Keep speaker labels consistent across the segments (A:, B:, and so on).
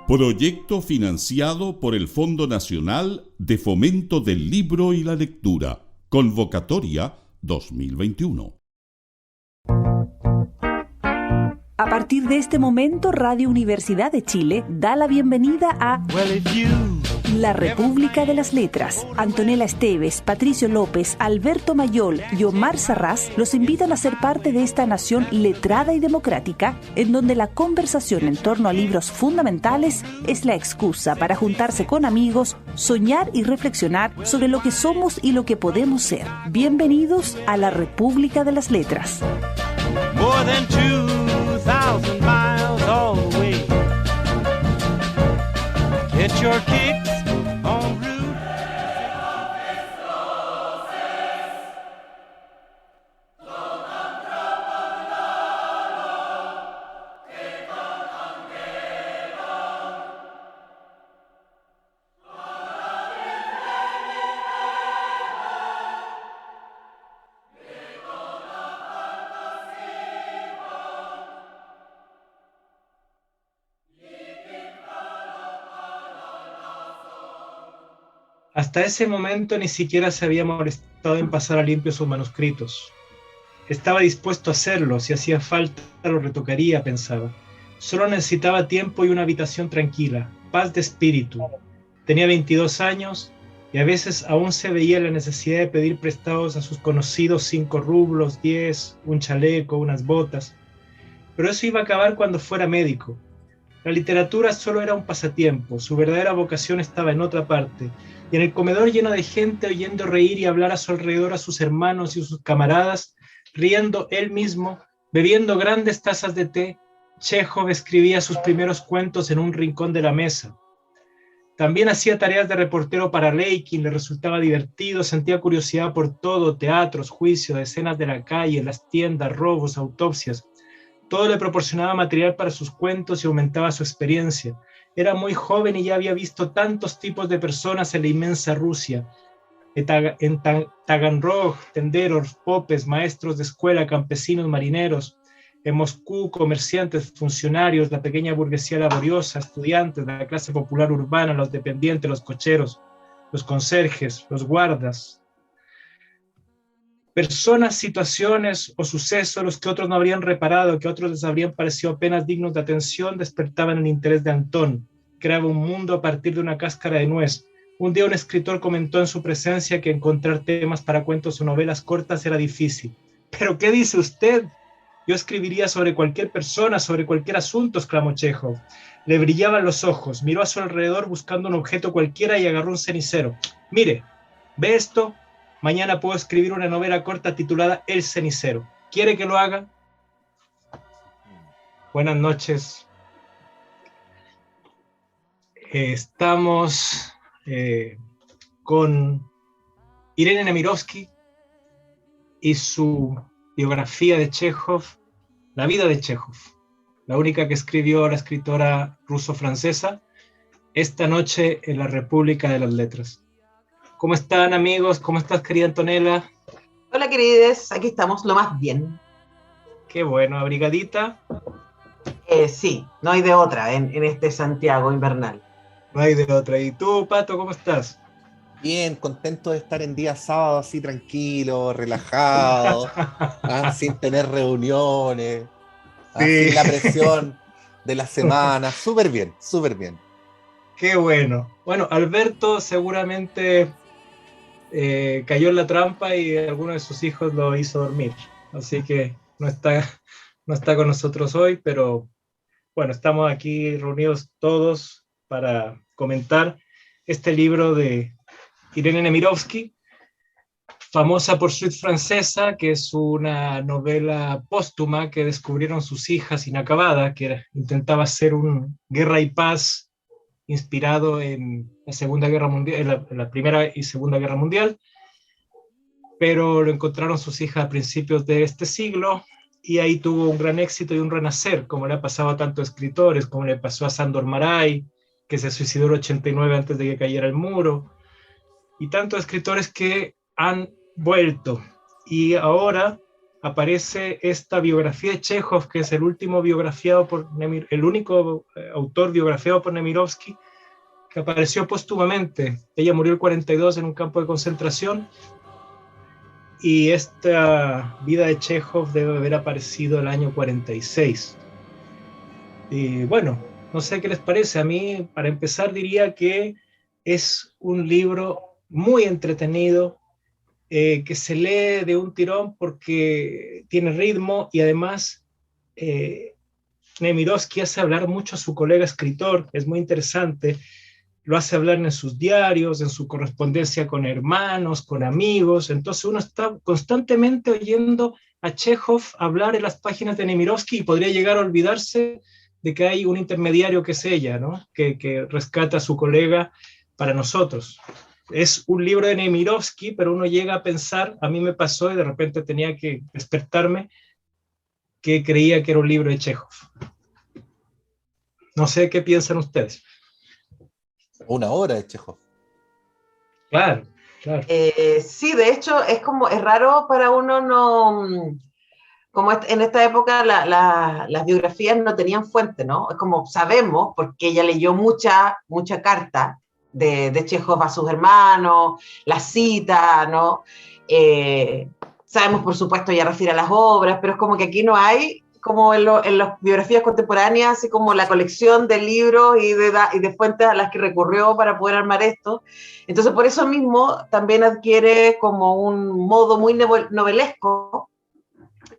A: Proyecto financiado por el Fondo Nacional de Fomento del Libro y la Lectura. Convocatoria 2021.
B: A partir de este momento, Radio Universidad de Chile da la bienvenida a La República de las Letras. Antonella Esteves, Patricio López, Alberto Mayol y Omar Sarraz los invitan a ser parte de esta nación letrada y democrática, en donde la conversación en torno a libros fundamentales es la excusa para juntarse con amigos, soñar y reflexionar sobre lo que somos y lo que podemos ser. Bienvenidos a La República de las Letras.
C: More than 2,000 miles all the way. Get your kicks on Route. Hasta ese momento ni siquiera se había molestado en pasar a limpio sus manuscritos. Estaba dispuesto a hacerlo, si hacía falta lo retocaría, pensaba. Solo necesitaba tiempo y una habitación tranquila, paz de espíritu. Tenía 22 años y a veces aún se veía la necesidad de pedir prestados a sus conocidos 5 rublos, 10, un chaleco, unas botas. Pero eso iba a acabar cuando fuera médico. La literatura solo era un pasatiempo, su verdadera vocación estaba en otra parte. Y en el comedor lleno de gente oyendo reír y hablar a su alrededor a sus hermanos y sus camaradas, riendo él mismo, bebiendo grandes tazas de té, Chejov escribía sus primeros cuentos en un rincón de la mesa. También hacía tareas de reportero para Leikin, le resultaba divertido, sentía curiosidad por todo, teatros, juicios, escenas de la calle, las tiendas, robos, autopsias. Todo le proporcionaba material para sus cuentos y aumentaba su experiencia. Era muy joven y ya había visto tantos tipos de personas en la inmensa Rusia. En Taganrog, tenderos, popes, maestros de escuela, campesinos, marineros. En Moscú, comerciantes, funcionarios, la pequeña burguesía laboriosa, estudiantes, la clase popular urbana, los dependientes, los cocheros, los conserjes, los guardas. Personas, situaciones o sucesos los que otros no habrían reparado, que a otros les habrían parecido apenas dignos de atención, despertaban el interés de Antón. Creaba un mundo a partir de una cáscara de nuez. Un día un escritor comentó en su presencia que encontrar temas para cuentos o novelas cortas era difícil. ¿Pero qué dice usted? Yo escribiría sobre cualquier persona, sobre cualquier asunto, exclamó Chejov. Le brillaban los ojos, miró a su alrededor buscando un objeto cualquiera y agarró un cenicero. Mire, ¿ve esto? Mañana puedo escribir una novela corta titulada El cenicero. ¿Quiere que lo haga? Buenas noches. Estamos con Irene Nemirovsky y su biografía de Chejov, La vida de Chejov, la única que escribió la escritora ruso-francesa, esta noche en la República de las Letras. ¿Cómo están, amigos? ¿Cómo estás, querida Antonella?
D: Hola, querides, aquí estamos lo más bien.
C: Qué bueno, abrigadita.
D: Sí, no hay de otra en este Santiago invernal.
C: No hay de otra. ¿Y tú, Pato, cómo estás?
E: Bien, contento de estar en día sábado así tranquilo, relajado, sin tener reuniones,
C: Sí.
E: sin la presión de la semana. Súper bien, súper bien.
C: Qué bueno. Bueno, Alberto seguramente cayó en la trampa y alguno de sus hijos lo hizo dormir. Así que no está con nosotros hoy, pero bueno, estamos aquí reunidos todos para comentar este libro de Irene Nemirovsky, famosa por Suite Francesa, que es una novela póstuma que descubrieron sus hijas inacabadas, que intentaba hacer un Guerra y Paz inspirado en la Segunda Guerra Mundial, en la Primera y Segunda Guerra Mundial, pero lo encontraron sus hijas a principios de este siglo y ahí tuvo un gran éxito y un renacer, como le ha pasado a tantos escritores, como le pasó a Sándor Márai, que se suicidó en el 89 antes de que cayera el muro, y tantos escritores que han vuelto. Y ahora aparece esta biografía de Chekhov, que es el último biografiado por el único autor biografiado por Nemirovsky, que apareció póstumamente. Ella murió el 42 en un campo de concentración, y esta vida de Chekhov debe haber aparecido el año 46. Y bueno, no sé qué les parece. A mí, para empezar, diría que es un libro muy entretenido, que se lee de un tirón porque tiene ritmo, y además Nemirovsky hace hablar mucho a su colega escritor. Es muy interesante. Lo hace hablar en sus diarios, en su correspondencia con hermanos, con amigos. Entonces uno está constantemente oyendo a Chekhov hablar en las páginas de Nemirovsky, y podría llegar a olvidarse de que hay un intermediario que es ella, ¿no? Que rescata a su colega para nosotros. Es un libro de Nemirovsky, pero uno llega a pensar, a mí me pasó y de repente tenía que despertarme, que creía que era un libro de Chekhov. No sé qué piensan ustedes.
E: Una obra de Chekhov.
C: Claro, claro.
D: Sí, de hecho, es raro para uno no. Como en esta época las biografías no tenían fuente, ¿no? Es como sabemos, porque ella leyó mucha carta de Chekhov a sus hermanos, la cita, ¿no? Sabemos, por supuesto, ya refiere a las obras, pero es como que aquí no hay, como en las biografías contemporáneas, así como la colección de libros y de fuentes a las que recurrió para poder armar esto. Entonces, por eso mismo, también adquiere como un modo muy novelesco,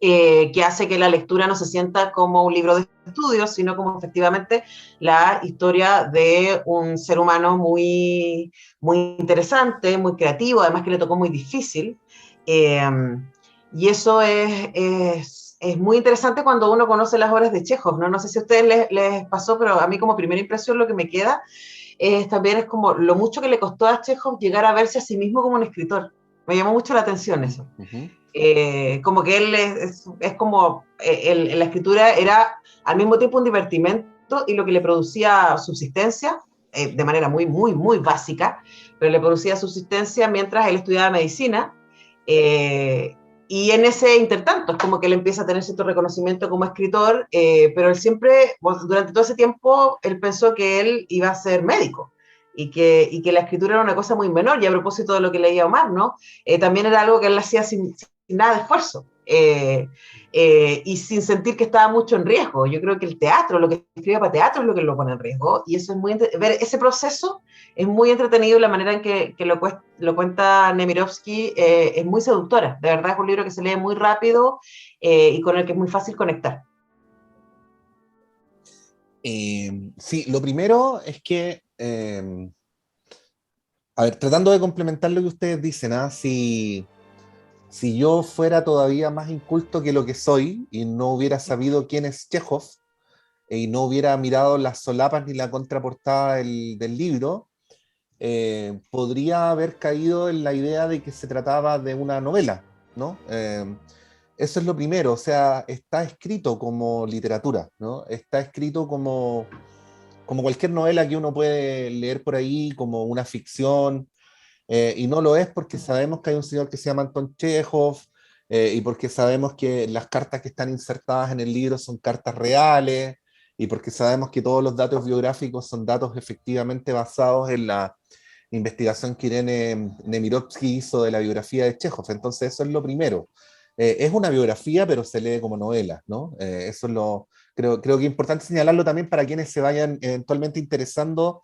D: que hace que la lectura no se sienta como un libro de estudios, sino como efectivamente la historia de un ser humano muy, muy interesante, muy creativo, además que le tocó muy difícil. Y eso es muy interesante cuando uno conoce las obras de Chekhov, ¿no? No sé si a ustedes les pasó, pero a mí como primera impresión lo que me queda también es como lo mucho que le costó a Chekhov llegar a verse a sí mismo como un escritor. Me llamó mucho la atención eso.
E: Uh-huh.
D: Como que él es como, la escritura era al mismo tiempo un divertimento y lo que le producía subsistencia, de manera muy, muy, muy básica, pero le producía subsistencia mientras él estudiaba medicina, y en ese intertanto es como que él empieza a tener cierto reconocimiento como escritor, pero él siempre, durante todo ese tiempo, él pensó que él iba a ser médico. Y que la escritura era una cosa muy menor, y a propósito de lo que leía Omar, ¿no? También era algo que él hacía sin nada de esfuerzo, y sin sentir que estaba mucho en riesgo. Yo creo que el teatro, lo que escribe para teatro es lo que lo pone en riesgo, y eso es ver ese proceso es muy entretenido, y la manera en que lo cuenta Nemirovsky es muy seductora. De verdad es un libro que se lee muy rápido, y con el que es muy fácil conectar.
E: Sí, lo primero es que, a ver, tratando de complementar lo que ustedes dicen, ¿ah? Si yo fuera todavía más inculto que lo que soy y no hubiera sabido quién es Chekhov, y no hubiera mirado las solapas ni la contraportada del libro, podría haber caído en la idea de que se trataba de una novela, ¿no? Eso es lo primero. O sea, está escrito como literatura, ¿no? Está escrito como cualquier novela que uno puede leer por ahí, como una ficción. Y no lo es porque sabemos que hay un señor que se llama Anton Chekhov, y porque sabemos que las cartas que están insertadas en el libro son cartas reales, y porque sabemos que todos los datos biográficos son datos efectivamente basados en la investigación que Irene Nemirovsky hizo de la biografía de Chekhov. Entonces eso es lo primero. Es una biografía, pero se lee como novela, ¿no? Eso es creo que es importante señalarlo también para quienes se vayan eventualmente interesando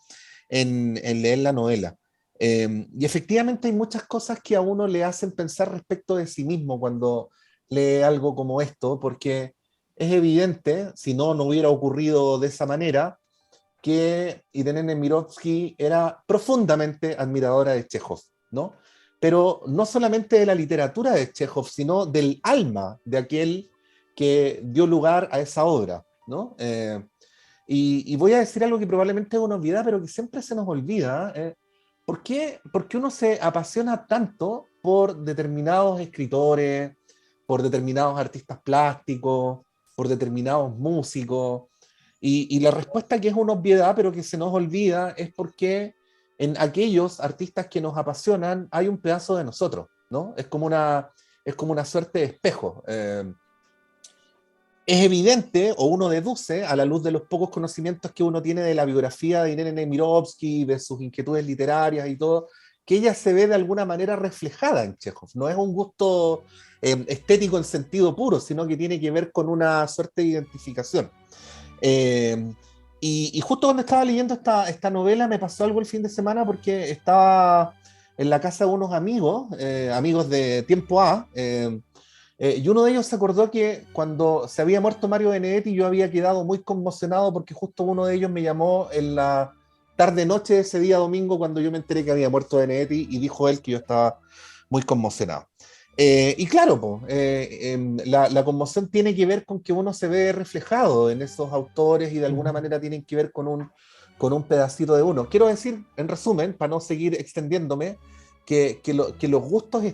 E: en leer la novela. Y efectivamente hay muchas cosas que a uno le hacen pensar respecto de sí mismo cuando lee algo como esto, porque es evidente, si no hubiera ocurrido de esa manera, que Irene Nemirovsky era profundamente admiradora de Chekhov, ¿no? Pero no solamente de la literatura de Chekhov, sino del alma de aquel que dio lugar a esa obra, ¿no? Y voy a decir algo que probablemente es una obviedad, pero que siempre se nos olvida. ¿Por qué uno se apasiona tanto por determinados escritores, por determinados artistas plásticos, por determinados músicos? Y la respuesta, que es una obviedad, pero que se nos olvida, es porque en aquellos artistas que nos apasionan hay un pedazo de nosotros, ¿no? Es como una es como una suerte de espejo. Es evidente, o uno deduce, a la luz de los pocos conocimientos que uno tiene de la biografía de Irene Nemirovsky, de sus inquietudes literarias y todo, que ella se ve de alguna manera reflejada en Chekhov. No es un gusto estético en sentido puro, sino que tiene que ver con una suerte de identificación. Y justo cuando estaba leyendo esta novela me pasó algo el fin de semana, porque estaba en la casa de unos amigos, amigos de tiempo A, y uno de ellos se acordó que cuando se había muerto Mario Benedetti yo había quedado muy conmocionado, porque justo uno de ellos me llamó en la tarde-noche de ese día domingo cuando yo me enteré que había muerto Benedetti, y dijo él que yo estaba muy conmocionado. Y claro, la conmoción tiene que ver con que uno se ve reflejado en esos autores y de alguna manera tienen que ver con un pedacito de uno. Quiero decir, en resumen, para no seguir extendiéndome, que los gustos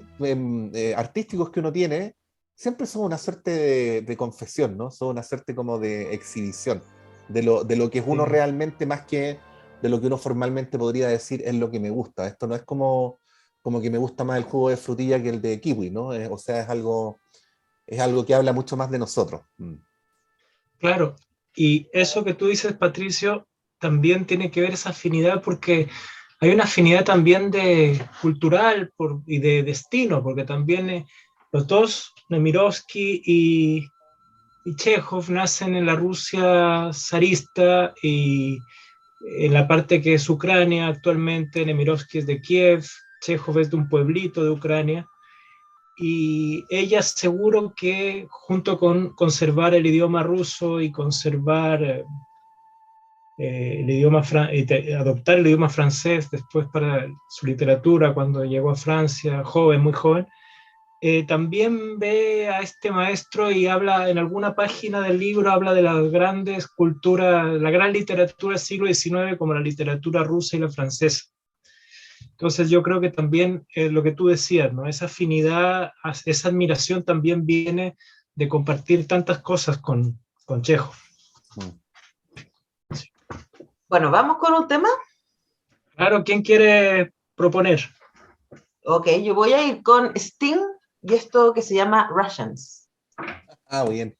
E: artísticos que uno tiene siempre son una suerte de confesión, ¿no? Son una suerte como de exhibición de lo que es uno realmente, más que de lo que uno formalmente podría decir es lo que me gusta. Esto no es como que me gusta más el jugo de frutilla que el de kiwi, ¿no? O sea, es algo que habla mucho más de nosotros.
C: Claro, y eso que tú dices, Patricio, también tiene que ver esa afinidad, porque hay una afinidad también cultural y de destino, porque también los dos, Nemirovsky y Chekhov, nacen en la Rusia zarista y en la parte que es Ucrania actualmente. Nemirovsky es de Kiev, Chekhov es de un pueblito de Ucrania, y ella seguro que junto con conservar el idioma ruso y conservar adoptar el idioma francés después para su literatura cuando llegó a Francia, muy joven, también ve a este maestro y habla en alguna página del libro, habla de las grandes culturas, la gran literatura del siglo XIX, como la literatura rusa y la francesa. Entonces yo creo que también lo que tú decías, ¿no? Esa afinidad, esa admiración también viene de compartir tantas cosas con Chekhov.
D: Bueno, ¿vamos con un tema?
C: Claro, ¿quién quiere proponer?
D: Ok, yo voy a ir con Sting y esto que se llama Russians.
E: Ah, bien.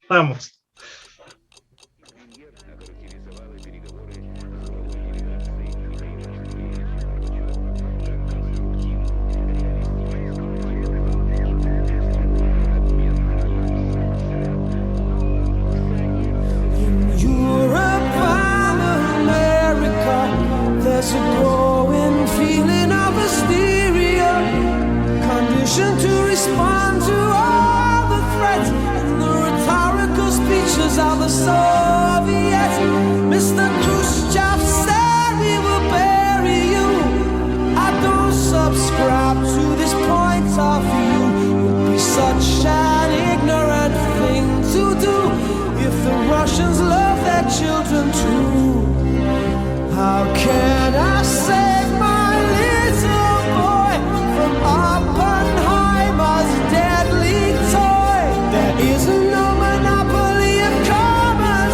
C: Vamos.
F: There's a growing feeling of hysteria, conditioned to respond to all the threats and the rhetorical speeches of the Soviets. Mr. Khrushchev said we will bury you. I don't subscribe to this point of view. It would be such an ignorant thing to do if the Russians love their children too. How can I save my little boy from Oppenheimer's deadly toy? There is no monopoly of common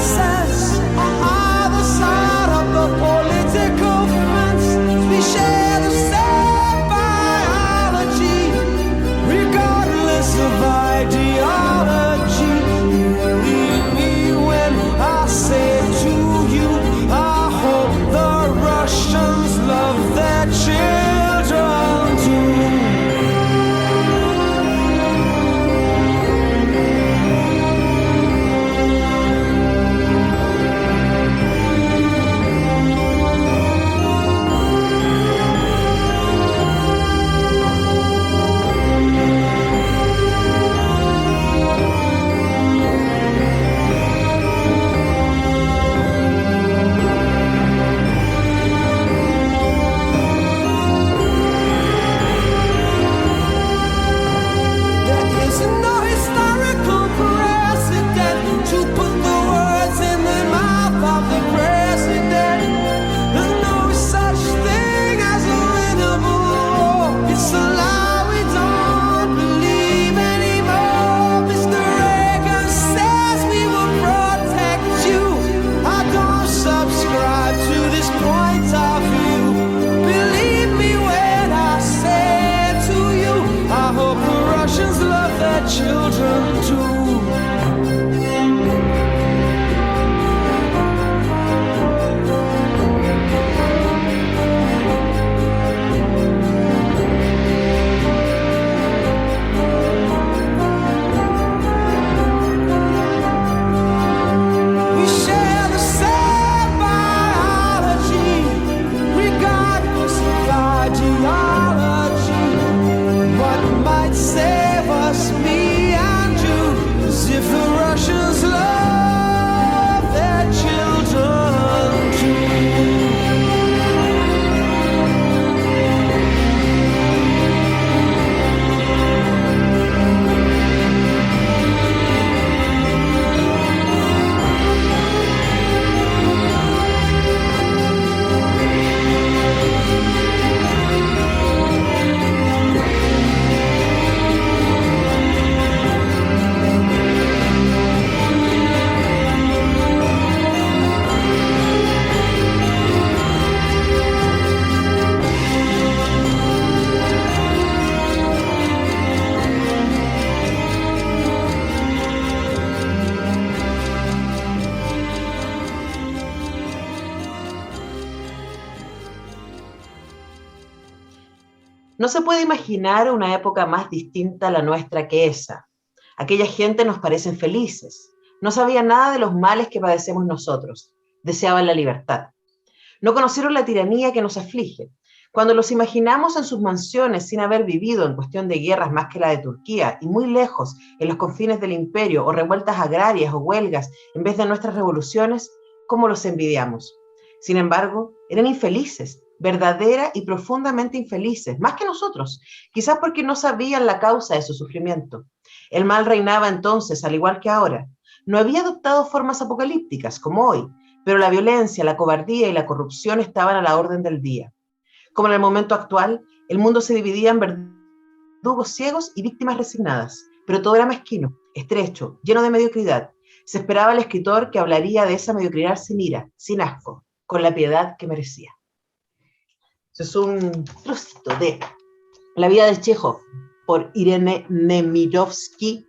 D: No se puede imaginar una época más distinta a la nuestra que esa. Aquella gente nos parecen felices. No sabían nada de los males que padecemos nosotros. Deseaban la libertad. No conocieron la tiranía que nos aflige. Cuando los imaginamos en sus mansiones sin haber vivido en cuestión de guerras más que la de Turquía y muy lejos en los confines del imperio o revueltas agrarias o huelgas en vez de nuestras revoluciones, ¿cómo los envidiamos? Sin embargo, eran infelices, verdadera y profundamente infelices, más que nosotros, quizás porque no sabían la causa de su sufrimiento. El mal reinaba entonces, al igual que ahora. No había adoptado formas apocalípticas como hoy, pero la violencia, la cobardía y la corrupción estaban a la orden del día. Como en el momento actual, el mundo se dividía en verdugos ciegos y víctimas resignadas, pero todo era mezquino, estrecho, lleno de mediocridad. Se esperaba al escritor que hablaría de esa mediocridad sin ira, sin asco, con la piedad que merecía. Eso es un trocito de La vida de Chejov, por Irene Nemirovsky,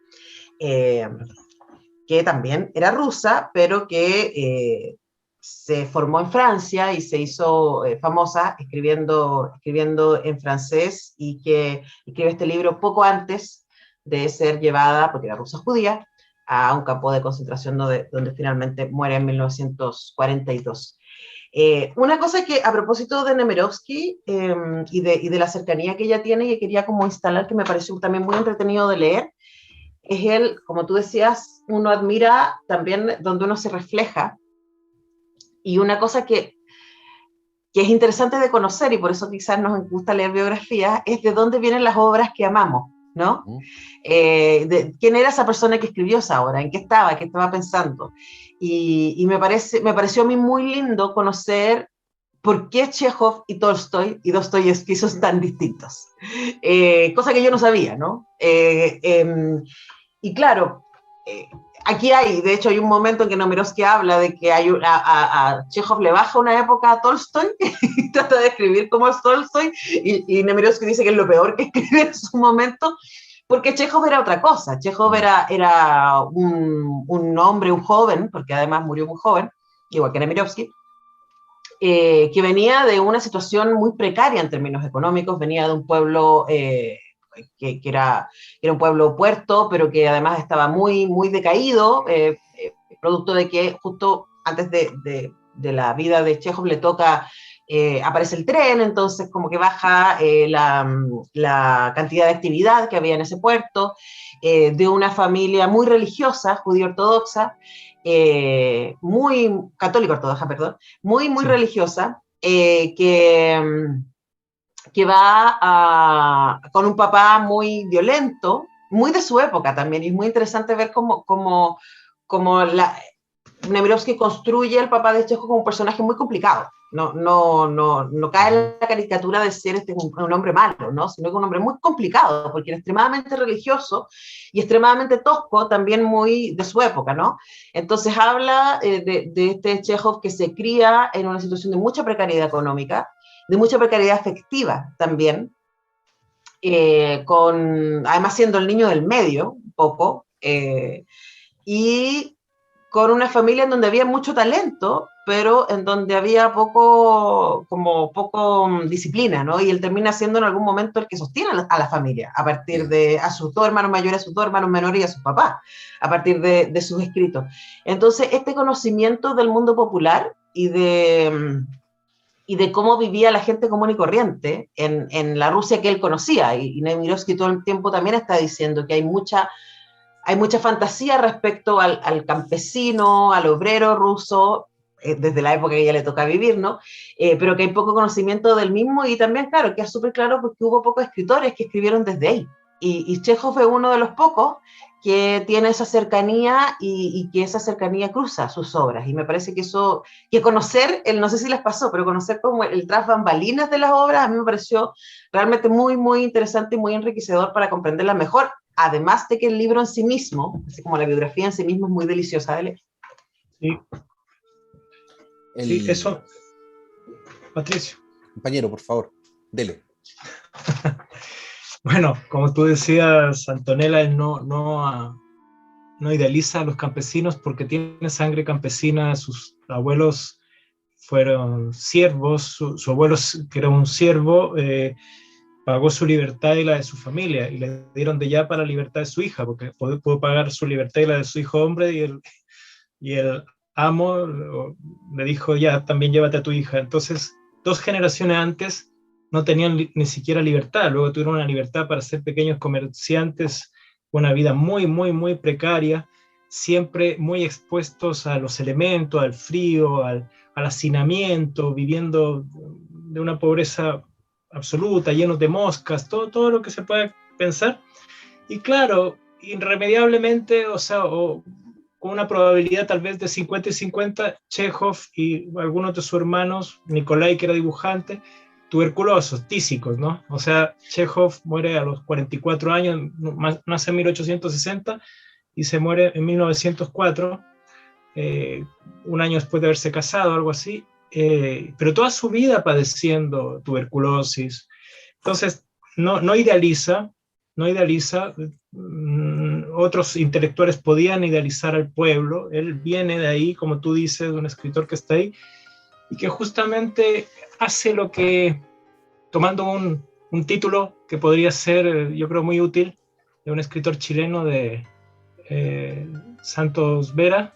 D: que también era rusa, pero que se formó en Francia y se hizo famosa escribiendo en francés, y que escribe este libro poco antes de ser llevada, porque era rusa judía, a un campo de concentración donde finalmente muere en 1942. Una cosa que, a propósito de Nemirovsky y de la cercanía que ella tiene, y que quería como instalar, que me pareció también muy entretenido de leer, es él, como tú decías, uno admira también donde uno se refleja. Y una cosa que es interesante de conocer, y por eso quizás nos gusta leer biografías, es de dónde vienen las obras que amamos, ¿no? De quién era esa persona que escribió esa obra, en qué estaba pensando. Y me pareció a mí muy lindo conocer por qué Chejov y Tolstoy y Dostoyevsky son tan distintos. Cosa que yo no sabía, ¿no? Y claro, aquí de hecho hay un momento en que Nemirovsky habla de que a Chejov le baja una época a Tolstoy y trata de escribir como es Tolstoy, y Nemirovsky dice que es lo peor que escribe en su momento, porque Chejov era otra cosa. Chejov era un hombre, un joven, porque además murió muy joven, igual que Nemirovsky, que venía de una situación muy precaria en términos económicos, venía de un pueblo que era un pueblo puerto, pero que además estaba muy, muy decaído, producto de que justo antes de la vida de Chejov le toca, aparece el tren, entonces como que baja la cantidad de actividad que había en ese puerto, de una familia muy religiosa, judío ortodoxa, muy católico ortodoxa, perdón, muy, muy religiosa, que va con un papá muy violento, muy de su época también, y es muy interesante ver cómo Nemirovsky construye al papá de Chejov como un personaje muy complicado. No cae en la caricatura de ser un hombre malo, ¿no? Sino que un hombre muy complicado, porque era extremadamente religioso y extremadamente tosco, también muy de su época, ¿no? Entonces habla de este Chejov que se cría en una situación de mucha precariedad económica, de mucha precariedad afectiva también, además siendo el niño del medio, un poco, y con una familia en donde había mucho talento, pero en donde había poco disciplina, ¿no? Y él termina siendo en algún momento el que sostiene a la familia, a partir de a sus dos hermanos mayores, a sus dos hermanos menores y a su papá, a partir de sus escritos. Entonces, este conocimiento del mundo popular y de cómo vivía la gente común y corriente en la Rusia que él conocía, y Nemirovsky todo el tiempo también está diciendo que hay mucha fantasía respecto al campesino, al obrero ruso, desde la época que ella le toca vivir, ¿no? Pero que hay poco conocimiento del mismo, y también, claro, que es súper claro porque hubo pocos escritores que escribieron desde ahí. Y Chejov es uno de los pocos que tiene esa cercanía, y que esa cercanía cruza sus obras. Y me parece que eso, que conocer, no sé si les pasó, pero conocer como el tras bambalinas de las obras, a mí me pareció realmente muy, muy interesante y muy enriquecedor para comprenderla mejor. Además de que el libro en sí mismo, así como la biografía en sí mismo, es muy deliciosa de leer.
C: Sí. Sí, eso. Patricio.
E: Compañero, por favor, dele.
C: Bueno, como tú decías, Antonella, él no idealiza a los campesinos porque tiene sangre campesina. Sus abuelos fueron siervos, su abuelo, que era un siervo, pagó su libertad y la de su familia, y le dieron de ya para la libertad de su hija, porque pudo pagar su libertad y la de su hijo hombre, y el amo le dijo, ya, también llévate a tu hija. Entonces, 2 generaciones antes no tenían ni siquiera libertad, luego tuvieron una libertad para ser pequeños comerciantes, una vida muy, muy, muy precaria, siempre muy expuestos a los elementos, al frío, al hacinamiento, viviendo de una pobreza absoluta, llenos de moscas, todo lo que se puede pensar. Y claro, irremediablemente, o sea, con una probabilidad tal vez de 50 y 50, Chekhov y algunos de sus hermanos, Nikolai, que era dibujante, tuberculosos, tísicos, ¿no? O sea, Chekhov muere a los 44 años, nace en 1860 y se muere en 1904, un año después de haberse casado, algo así, pero toda su vida padeciendo tuberculosis. Entonces, no idealiza, otros intelectuales podían idealizar al pueblo, él viene de ahí, como tú dices, de un escritor que está ahí, y que justamente hace lo que, tomando un título que podría ser, yo creo, muy útil, de un escritor chileno de Santos Vera,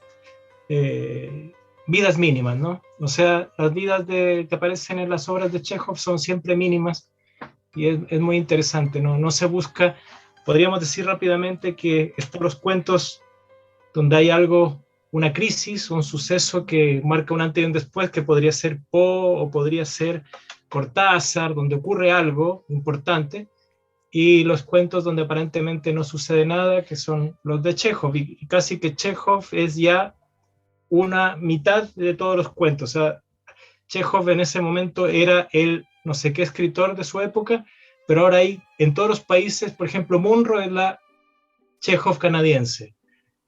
C: vidas mínimas, ¿no? O sea, las vidas que aparecen en las obras de Chekhov son siempre mínimas, y es muy interesante, ¿no? No se busca, podríamos decir rápidamente que están los cuentos donde hay algo, una crisis, un suceso que marca un antes y un después, que podría ser Poe o podría ser Cortázar, donde ocurre algo importante, y los cuentos donde aparentemente no sucede nada, que son los de Chekhov, y casi que Chekhov es ya una mitad de todos los cuentos. O sea, Chekhov en ese momento era el no sé qué escritor de su época, pero ahora hay en todos los países, por ejemplo, Munro es la Chekhov canadiense,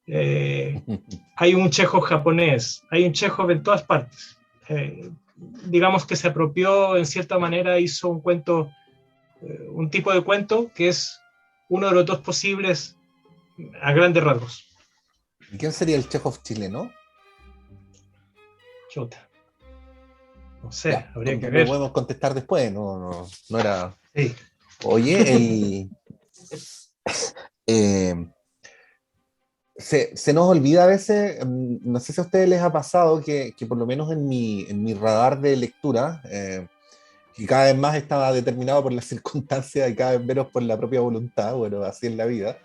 C: hay un Chekhov japonés, hay un Chekhov en todas partes. Digamos que se apropió, en cierta manera, hizo un cuento, un tipo de cuento que es uno de los 2 posibles a grandes rasgos.
E: ¿Y quién sería el Chekhov chileno?
C: Chuta. No sé,
E: Ya,
C: habría que
E: lo
C: ver.
E: podemos contestar después, no era...
C: Sí.
E: Oye, se nos olvida a veces, no sé si a ustedes les ha pasado que por lo menos en mi radar de lectura, que cada vez más estaba determinado por las circunstancias y cada vez menos por la propia voluntad, bueno, así es la vida,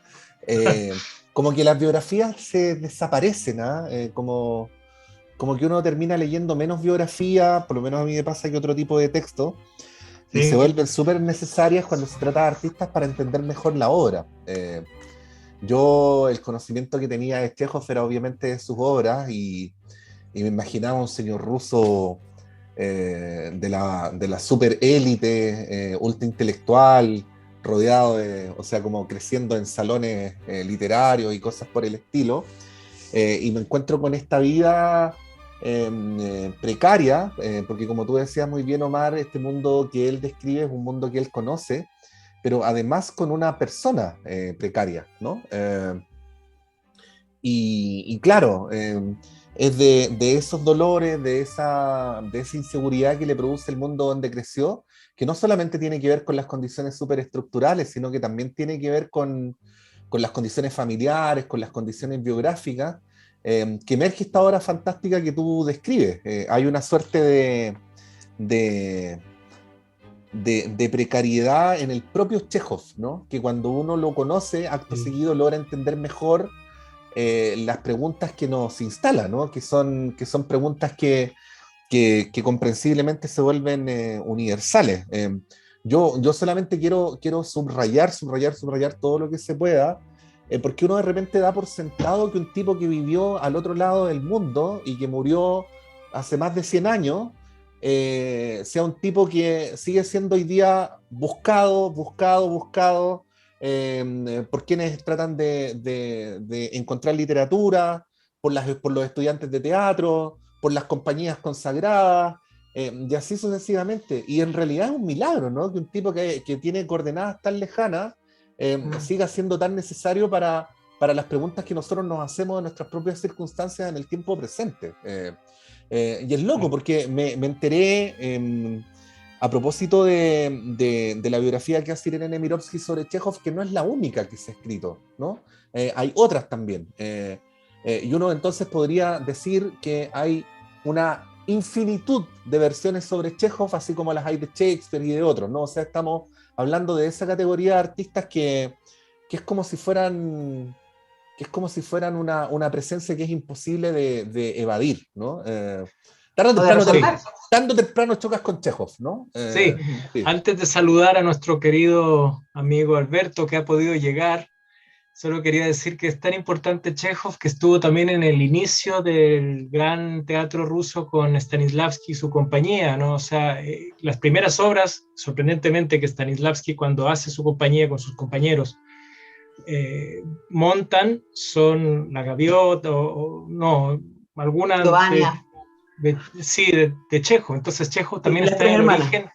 E: como que las biografías se desaparecen, ¿ah? Como que uno termina leyendo menos biografía, por lo menos a mí me pasa, que otro tipo de texto, y
C: Sí.
E: se vuelven súper necesarias cuando se trata de artistas para entender mejor la obra. Yo el conocimiento que tenía de Chekhov era obviamente de sus obras, y me imaginaba un señor ruso de la super élite, ultra intelectual, rodeado o sea, como creciendo en salones literarios y cosas por el estilo, y me encuentro con esta vida precaria, porque como tú decías muy bien, Omar, este mundo que él describe es un mundo que él conoce, pero además con una persona precaria, ¿no? Y claro, es de esos dolores, de esa inseguridad que le produce el mundo donde creció, que no solamente tiene que ver con las condiciones superestructurales, sino que también tiene que ver con las condiciones familiares, con las condiciones biográficas, que emerge esta obra fantástica que tú describes. Hay una suerte de precariedad en el propio Chekhov, ¿no? Que cuando uno lo conoce, acto seguido logra entender mejor las preguntas que nos instala, ¿no? Que son preguntas que comprensiblemente se vuelven universales. Yo solamente quiero subrayar todo lo que se pueda, porque uno de repente da por sentado que un tipo que vivió al otro lado del mundo y que murió hace más de 100 años, sea un tipo que sigue siendo hoy día buscado por quienes tratan de encontrar literatura, por los estudiantes de teatro, por las compañías consagradas, y así sucesivamente. Y en realidad es un milagro, ¿no? Que un tipo que tiene coordenadas tan lejanas siga siendo tan necesario para las preguntas que nosotros nos hacemos de nuestras propias circunstancias en el tiempo presente. Y es loco porque me enteré a propósito de la biografía que hace Irene Nemirovsky sobre Chekhov, que no es la única que se ha escrito, ¿no? Hay otras también. Y uno entonces podría decir que hay una infinitud de versiones sobre Chekhov, así como las hay de Shakespeare y de otros, ¿no? O sea, estamos hablando de esa categoría de artistas que es como si fueran una presencia que es imposible de evadir, ¿no? Tarde o temprano chocas con Chekhov, ¿no?
C: Sí. Antes de saludar a nuestro querido amigo Alberto, que ha podido llegar, solo quería decir que es tan importante Chekhov que estuvo también en el inicio del gran teatro ruso con Stanislavski y su compañía, ¿no? O sea, las primeras obras, sorprendentemente, que Stanislavski cuando hace su compañía con sus compañeros, montan son La Gaviota o no, alguna de Chekhov. Entonces Chekhov también está en el origen,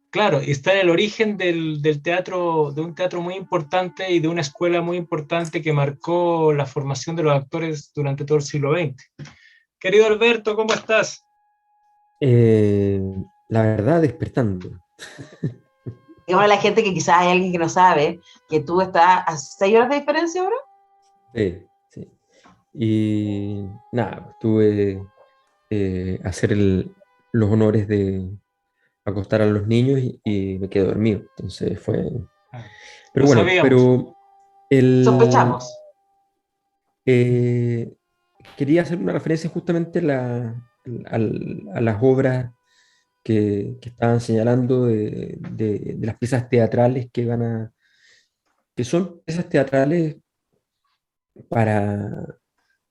C: claro, y está en el origen del teatro, de un teatro muy importante y de una escuela muy importante que marcó la formación de los actores durante todo el siglo XX. Querido Alberto, ¿cómo estás?
G: La verdad, despertando.
D: Digamos a la gente que quizás hay alguien que no sabe que tú estás a 6 horas de diferencia ahora.
G: Sí. Y nada, tuve hacer los honores de acostar a los niños y me quedé dormido. Entonces fue. Pero bueno,
C: sabíamos.
D: Sospechamos.
G: Quería hacer una referencia justamente a las obras que estaban señalando de las piezas teatrales que son piezas teatrales para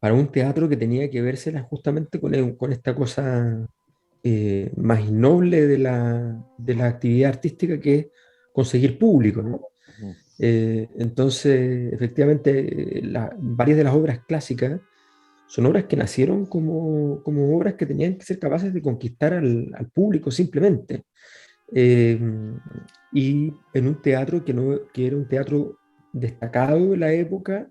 G: un teatro que tenía que vérsela justamente con esta cosa más innoble de la actividad artística, que es conseguir público, ¿no? Entonces, efectivamente, varias de las obras clásicas son obras que nacieron como obras que tenían que ser capaces de conquistar al público simplemente. Y en un teatro que era un teatro destacado de la época,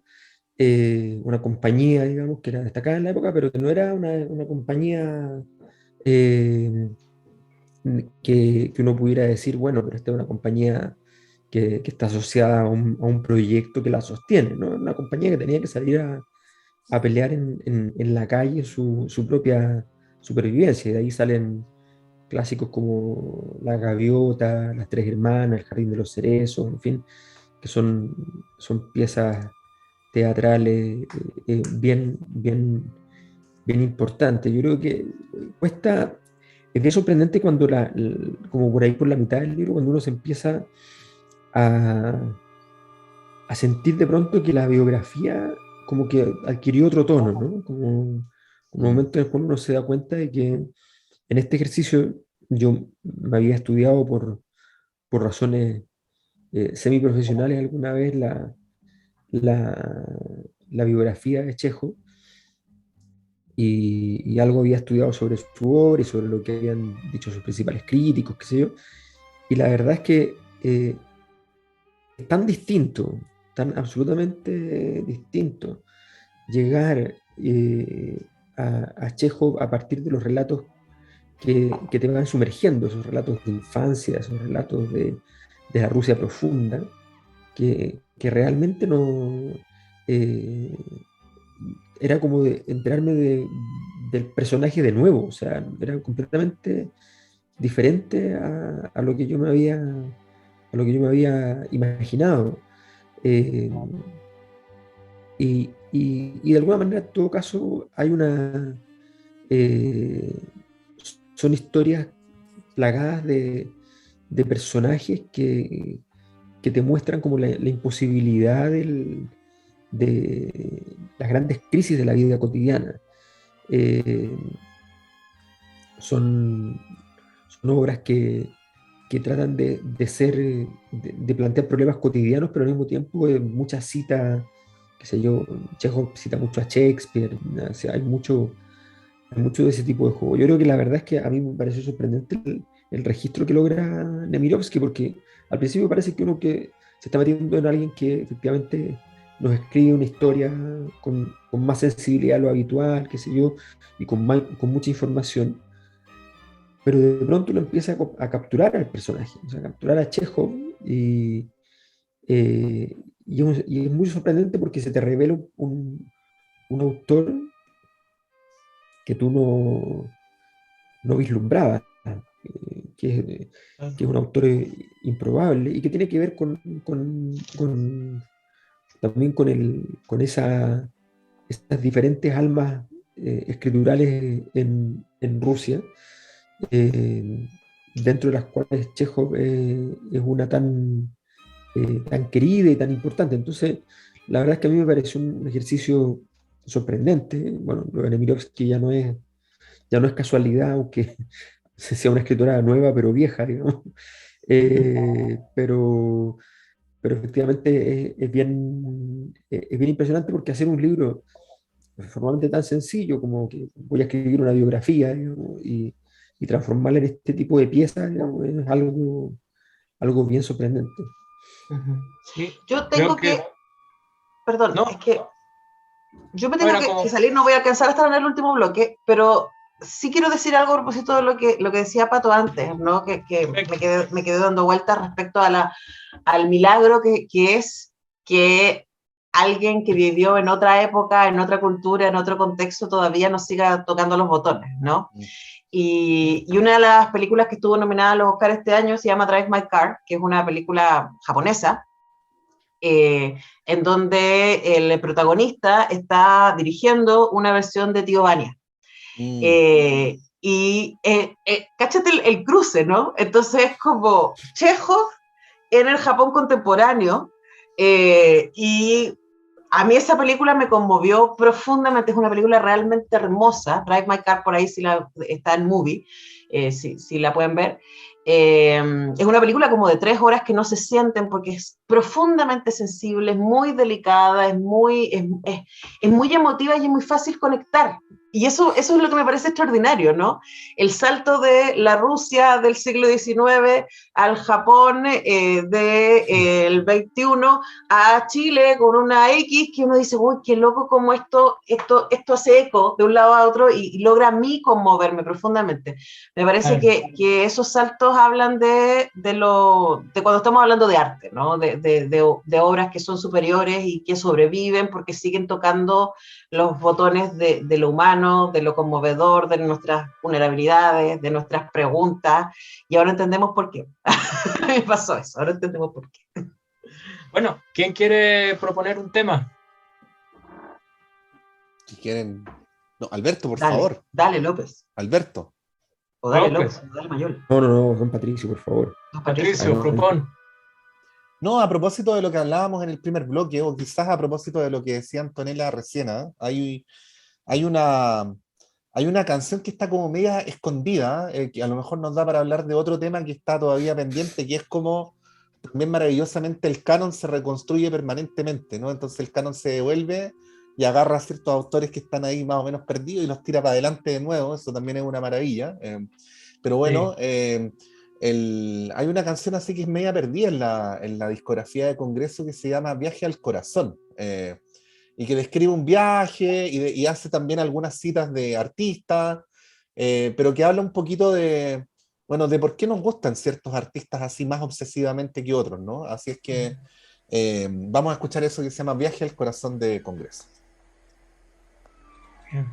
G: una compañía, digamos, que era destacada en la época, pero que no era una compañía que uno pudiera decir, bueno, pero esta es una compañía que está asociada a un proyecto que la sostiene, ¿no? Una compañía que tenía que salir a pelear en la calle su propia supervivencia, y de ahí salen clásicos como La Gaviota, Las Tres Hermanas, El Jardín de los Cerezos, en fin, que son piezas teatrales bien importantes. Yo creo que cuesta, es bien sorprendente cuando como por ahí por la mitad del libro, cuando uno se empieza a sentir de pronto que la biografía como que adquirió otro tono, ¿no? Como un momento en el cual uno se da cuenta de que en este ejercicio yo me había estudiado por razones semiprofesionales alguna vez la biografía de Chekhov, y algo había estudiado sobre su obra y sobre lo que habían dicho sus principales críticos, qué sé yo, y la verdad es que es tan distinto, tan absolutamente distinto llegar a Chekhov a partir de los relatos que te van sumergiendo, esos relatos de infancia, esos relatos de la Rusia profunda, que realmente no... era como de enterarme del personaje de nuevo, o sea, era completamente diferente a lo que yo me había imaginado. Y de alguna manera, en todo caso, hay son historias plagadas de personajes que te muestran como la imposibilidad de las grandes crisis de la vida cotidiana. Son obras que tratan de plantear problemas cotidianos, pero al mismo tiempo muchas citas, qué sé yo, Chekhov cita mucho a Shakespeare, o sea, hay mucho de ese tipo de juego. Yo creo que la verdad es que a mí me pareció sorprendente el registro que logra Nemirovsky, porque al principio parece que uno que se está metiendo en alguien que efectivamente nos escribe una historia con más sensibilidad de lo habitual, qué sé yo, y con mucha información. pero de pronto lo empieza a capturar al personaje, o sea, a capturar a Chekhov, y es muy sorprendente porque se te revela un autor que tú no vislumbrabas, que es un autor improbable y que tiene que ver también con esas diferentes almas escriturales en Rusia, dentro de las cuales Chekhov es una tan querida y tan importante. Entonces, la verdad es que a mí me pareció un ejercicio sorprendente. Bueno, lo de Nemirovsky ya no es casualidad, aunque sea una escritora nueva pero vieja, digamos. Pero efectivamente es bien impresionante, porque hacer un libro formalmente tan sencillo como que voy a escribir una biografía, digamos, y transformarla en este tipo de piezas, digamos, es algo bien sorprendente.
C: Sí,
D: Yo tengo
C: creo
D: que, perdón,
C: no,
D: es que yo me tengo
C: era como,
D: que salir, no voy a alcanzar a estar en el último bloque, pero sí quiero decir algo a propósito de lo que decía Pato antes, ¿no? Que me quedé dando vueltas respecto al milagro que es que alguien que vivió en otra época, en otra cultura, en otro contexto, todavía nos siga tocando los botones, ¿no? Y una de las películas que estuvo nominada a los Oscars este año se llama Drive My Car, que es una película japonesa, en donde el protagonista está dirigiendo una versión de Tío Vania. Cáchate el cruce, ¿no? Entonces es como Chekhov en el Japón contemporáneo, y a mí esa película me conmovió profundamente. Es una película realmente hermosa. Drive My Car, por ahí está en Movie, si la pueden ver. Es una película como de 3 horas que no se sienten, porque es profundamente sensible, es muy delicada, es muy emotiva y es muy fácil conectar. Y eso es lo que me parece extraordinario, ¿no? El salto de la Rusia del siglo XIX al Japón del XXI, a Chile con una X, que uno dice, uy, qué loco como esto hace eco de un lado a otro y logra a mí conmoverme profundamente. Me parece que esos saltos hablan de cuando estamos hablando de arte, ¿no? De obras que son superiores y que sobreviven porque siguen tocando los botones de lo humano, de lo conmovedor, de nuestras vulnerabilidades, de nuestras preguntas, y ahora entendemos por qué. Me pasó eso, ahora entendemos por qué.
C: Bueno, ¿quién quiere proponer un tema?
E: Si quieren... No, Alberto, por
D: Dale,
E: favor.
D: Dale, López.
E: Alberto.
D: O dale,
C: López.
D: López, o dale, Mayol.
G: No, don Patricio, por favor.
C: Patricio, propon.
E: No, a propósito de lo que hablábamos en el primer bloque, o quizás a propósito de lo que decía Antonella recién, ¿eh? Hay una canción que está como media escondida, que a lo mejor nos da para hablar de otro tema que está todavía pendiente, que es como también maravillosamente el canon se reconstruye permanentemente, ¿no? Entonces el canon se devuelve y agarra a ciertos autores que están ahí más o menos perdidos y los tira para adelante de nuevo. Eso también es una maravilla. Pero bueno, sí. Hay una canción así que es media perdida en la discografía de Congreso, que se llama Viaje al Corazón, y que describe un viaje y hace también algunas citas de artistas, pero que habla un poquito de por qué nos gustan ciertos artistas así más obsesivamente que otros, ¿no? Así es que vamos a escuchar eso que se llama Viaje al Corazón de Congreso.
C: Bien.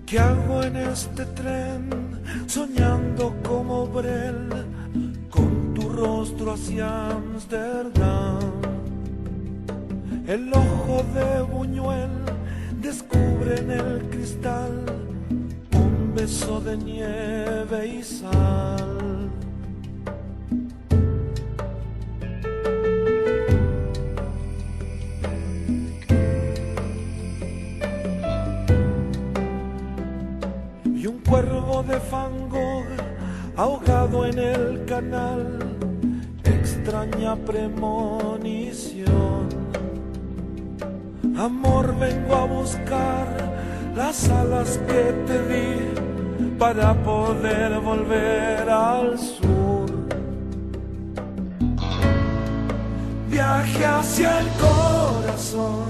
F: ¿Qué hago en este tren, soñando como Brel, con tu rostro hacia Ámsterdam? El ojo de Buñuel descubre en el cristal un beso de nieve y sal. Y un cuervo de Van Gogh ahogado en el canal, extraña premonición. Amor, vengo a buscar las alas que te di para poder volver al sur. Viaje hacia el corazón,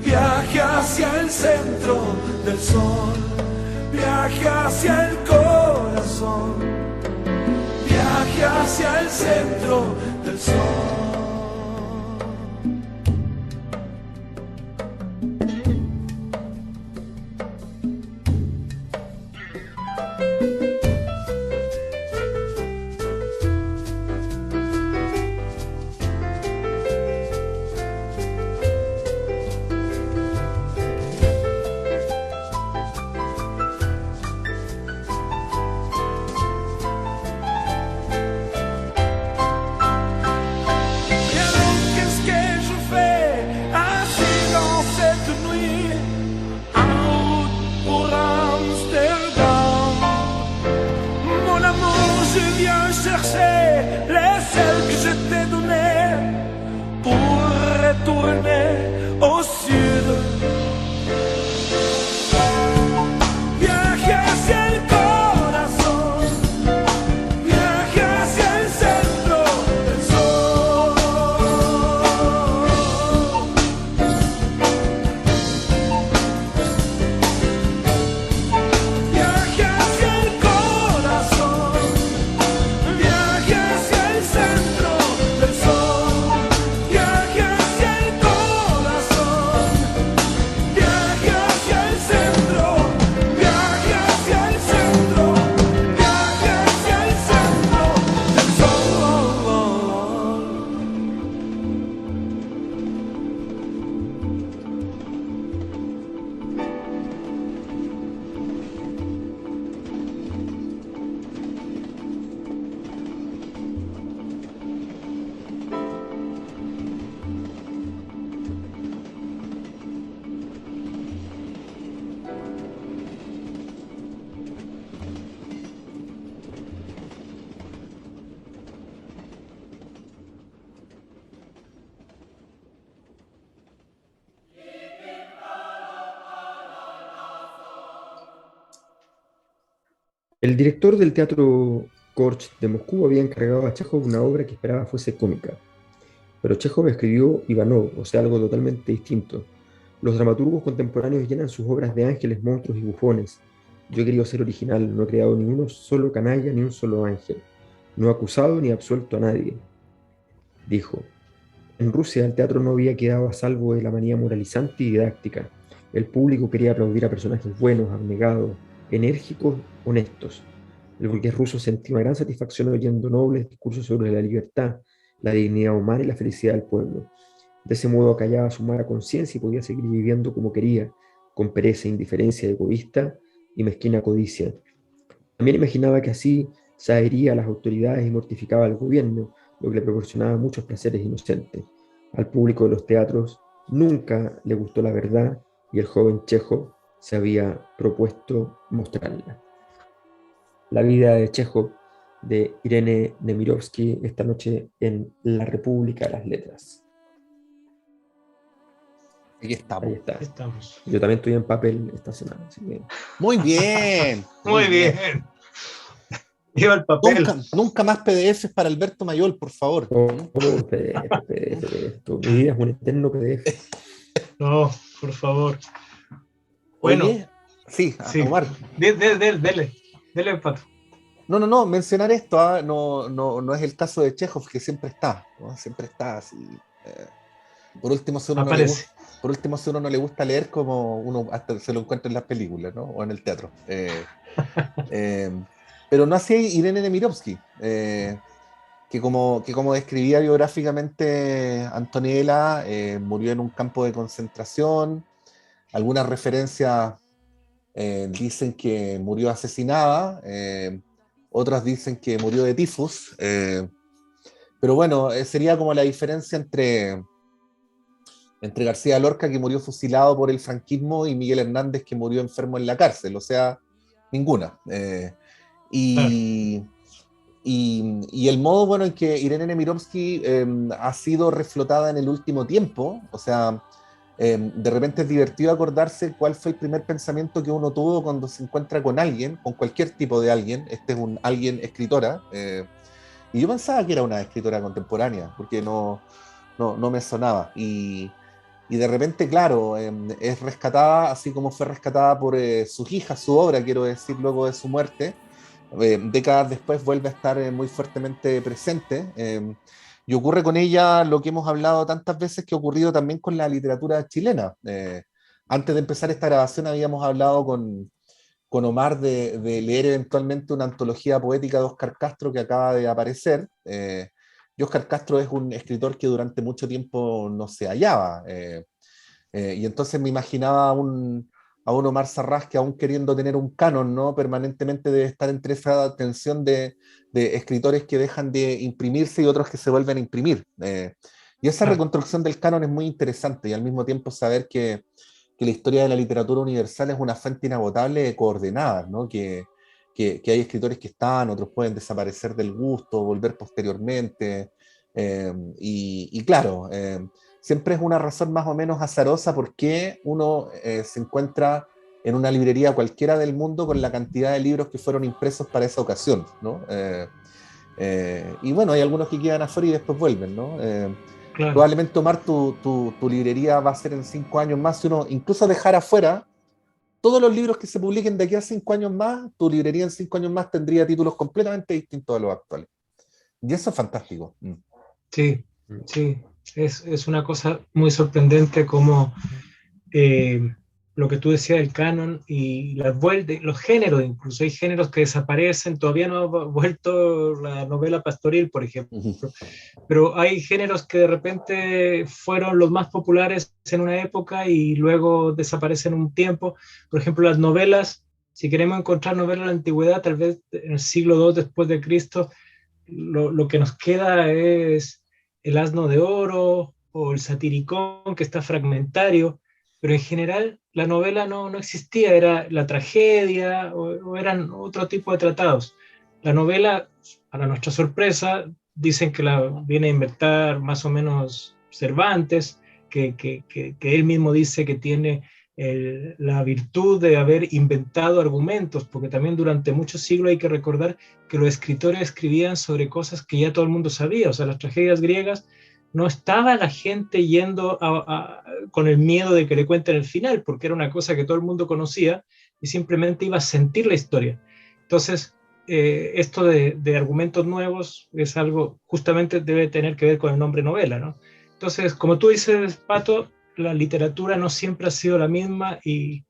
F: viaje hacia el centro del sol, viaje hacia el corazón, viaje hacia el centro del sol.
G: El director del Teatro Korch de Moscú había encargado a Chejov una obra que esperaba fuese cómica. Pero Chejov escribió Ivanov, o sea, algo totalmente distinto. Los dramaturgos contemporáneos llenan sus obras de ángeles, monstruos y bufones. Yo he querido ser original, no he creado ni uno solo canalla ni un solo ángel. No he acusado ni absuelto a nadie. Dijo, en Rusia el teatro no había quedado a salvo de la manía moralizante y didáctica. El público quería aplaudir a personajes buenos, abnegados, enérgicos, honestos. El burgués ruso sentía una gran satisfacción oyendo nobles discursos sobre la libertad, la dignidad humana y la felicidad del pueblo. De ese modo acallaba su mala conciencia y podía seguir viviendo como quería, con pereza, indiferencia, egoísta y mezquina codicia. También imaginaba que así saería a las autoridades y mortificaba al gobierno, lo que le proporcionaba muchos placeres inocentes. Al público de los teatros nunca le gustó la verdad y el joven Chejov se había propuesto mostrarla. La vida de Chejov, de Irene Nemirovsky, esta noche en La República de las Letras.
E: Ahí estamos.
G: Ahí está.
C: Estamos.
G: Yo también estoy en papel esta semana, así que...
E: Muy bien.
C: Muy bien. Lleva el papel.
E: Nunca más PDFs para Alberto Mayol, por favor.
G: PDF. Mi vida es un eterno PDF.
C: No, por favor. Bueno.
E: Oye, sí, Omar.
C: Dele, Pato.
E: No, mencionar esto, no es el caso de Chejov, que siempre está, ¿no? Siempre está así. Por último, si uno no le gusta leer, como uno hasta se lo encuentra en las películas, ¿no? O en el teatro. Pero no así Irene Nemirovsky. que como describía biográficamente Antonella, murió en un campo de concentración. Algunas referencias dicen que murió asesinada, otras dicen que murió de tifus, pero bueno, sería como la diferencia entre García Lorca, que murió fusilado por el franquismo, y Miguel Hernández, que murió enfermo en la cárcel, o sea, ninguna.
C: Claro.
E: Y el modo, bueno, en que Irene Nemirovsky ha sido reflotada en el último tiempo, o sea, de repente es divertido acordarse cuál fue el primer pensamiento que uno tuvo cuando se encuentra con alguien, con cualquier tipo de alguien. Este es un alguien escritora, y yo pensaba que era una escritora contemporánea, porque no me sonaba. Y de repente, claro, es rescatada, así como fue rescatada por sus hijas, su obra, quiero decir, luego de su muerte. Décadas después vuelve a estar muy fuertemente presente. Y ocurre con ella lo que hemos hablado tantas veces que ha ocurrido también con la literatura chilena. Antes de empezar esta grabación habíamos hablado con Omar de leer eventualmente una antología poética de Óscar Castro que acaba de aparecer. Y Óscar Castro es un escritor que durante mucho tiempo no se hallaba. Y entonces me imaginaba a un Omar Sarrás que, aún queriendo tener un canon, ¿no?, permanentemente debe estar entre esa tensión de escritores que dejan de imprimirse y otros que se vuelven a imprimir. Y esa
C: Claro.
E: reconstrucción del canon es muy interesante, y al mismo tiempo saber que la historia de la literatura universal es una fuente inagotable de coordenadas, ¿no? Que hay escritores que están, otros pueden desaparecer del gusto, volver posteriormente. Y claro, siempre es una razón más o menos azarosa por qué uno se encuentra en una librería cualquiera del mundo con la cantidad de libros que fueron impresos para esa ocasión, ¿no? Y bueno, hay algunos que quedan afuera y después vuelven, ¿no?
C: Claro.
E: Probablemente, Tomar tu librería va a ser en 5 años más, si uno incluso dejar afuera todos los libros que se publiquen de aquí a 5 años más, tu librería en 5 años más tendría títulos completamente distintos a los actuales. Y eso es fantástico.
C: Sí, sí. Es una cosa muy sorprendente como eh, lo que tú decías del canon y los géneros, incluso hay géneros que desaparecen, todavía no ha vuelto la novela pastoril, por ejemplo, pero hay géneros que de repente fueron los más populares en una época y luego desaparecen un tiempo. Por ejemplo, las novelas, si queremos encontrar novelas de la antigüedad, tal vez en el siglo II después de Cristo, lo que nos queda es El Asno de Oro o El Satiricón, que está fragmentario, pero en general la novela no existía, era la tragedia o eran otro tipo de tratados. La novela, para nuestra sorpresa, dicen que la viene a inventar más o menos Cervantes, que él mismo dice que tiene la virtud de haber inventado argumentos, porque también durante muchos siglos hay que recordar que los escritores escribían sobre cosas que ya todo el mundo sabía. O sea, las tragedias griegas no estaba la gente yendo con el miedo de que le cuenten el final, porque era una cosa que todo el mundo conocía y simplemente iba a sentir la historia. Entonces, esto de argumentos nuevos es algo, justamente debe tener que ver con el nombre novela, ¿no? Entonces, como tú dices, Pato, la literatura no siempre ha sido la misma y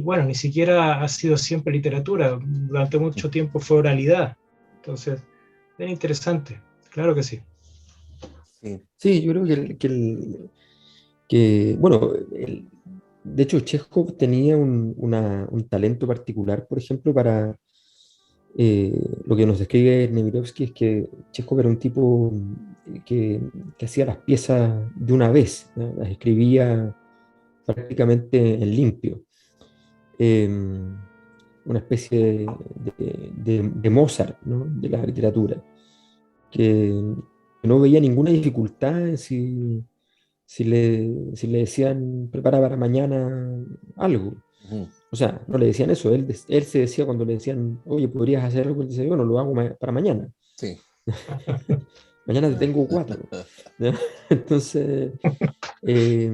C: bueno, ni siquiera ha sido siempre literatura. Durante mucho tiempo fue oralidad. Entonces, bien interesante. Claro que sí.
E: Sí.
G: Sí, yo creo bueno, de hecho, Chekhov tenía un talento particular, por ejemplo, para lo que nos describe Nemirovsky es que Chekhov era un tipo que hacía las piezas de una vez, ¿no? Las escribía prácticamente en limpio. Una especie de Mozart, ¿no?, de la literatura, que no veía ninguna dificultad en si le decían prepara para mañana algo.
E: Ujú.
G: O sea, no le decían eso, él se decía cuando le decían, oye, ¿podrías hacer algo? Él decía, bueno, lo hago para mañana.
E: Sí.
G: Mañana te tengo 4. ¿No? Entonces, eh,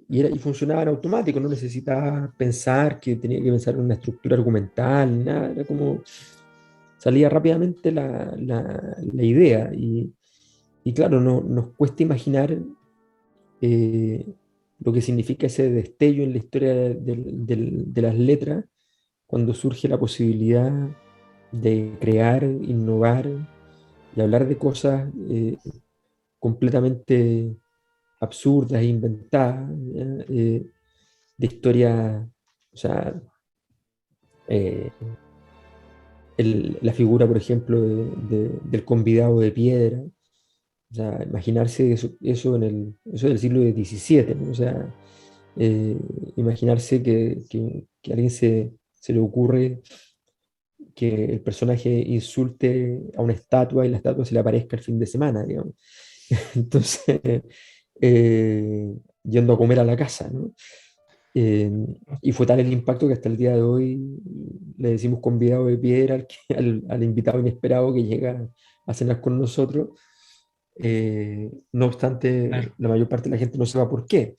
G: y funcionaba en automático, no necesitaba pensar que tenía que pensar en una estructura argumental, nada, era como salía rápidamente la idea. Y claro, nos cuesta imaginar eh, lo que significa ese destello en la historia de las letras cuando surge la posibilidad de crear, innovar y hablar de cosas completamente absurdas, inventadas, ¿ya? De historias, o sea, eh, la figura, por ejemplo, del convidado de piedra, o sea, imaginarse eso del siglo XVII, ¿no? O sea, eh, imaginarse que a alguien se le ocurre que el personaje insulte a una estatua y la estatua se le aparezca el fin de semana, digamos. Entonces, yendo a comer a la casa, ¿no? Eh, y fue tal el impacto que hasta el día de hoy le decimos convidado de piedra al invitado inesperado que llega a cenar con nosotros. No obstante,
C: Claro,
G: la mayor parte de la gente no sabe por qué.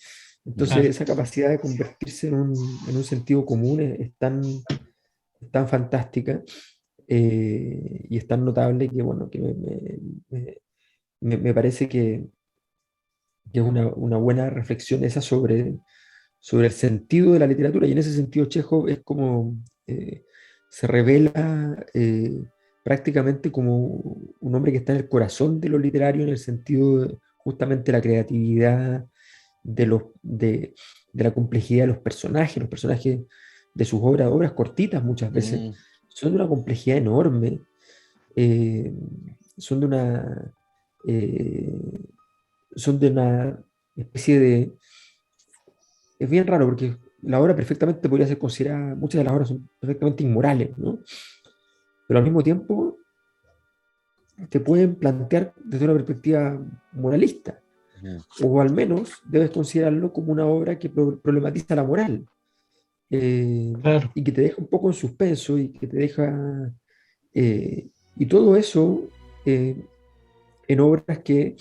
G: Entonces,
C: claro.
G: esa capacidad de convertirse en un sentido común es tan fantástica, y es tan notable que, bueno, que me- me parece que es una buena reflexión esa sobre el sentido de la literatura. Y en ese sentido, Chekhov es como, se revela prácticamente como un hombre que está en el corazón de lo literario, en el sentido de justamente la creatividad, de, los, de la complejidad de los personajes de sus obras cortitas muchas veces,
E: Mm,
G: son de una complejidad enorme, eh, son de una, eh, son de una especie de... Es bien raro porque la obra perfectamente podría ser considerada, muchas de las obras son perfectamente inmorales, ¿no? Pero al mismo tiempo te pueden plantear desde una perspectiva moralista,
E: mm.
G: o al menos debes considerarlo como una obra que problematiza la moral,
C: Claro.
G: y que te deja un poco en suspenso y que te deja... y todo eso eh, en obras que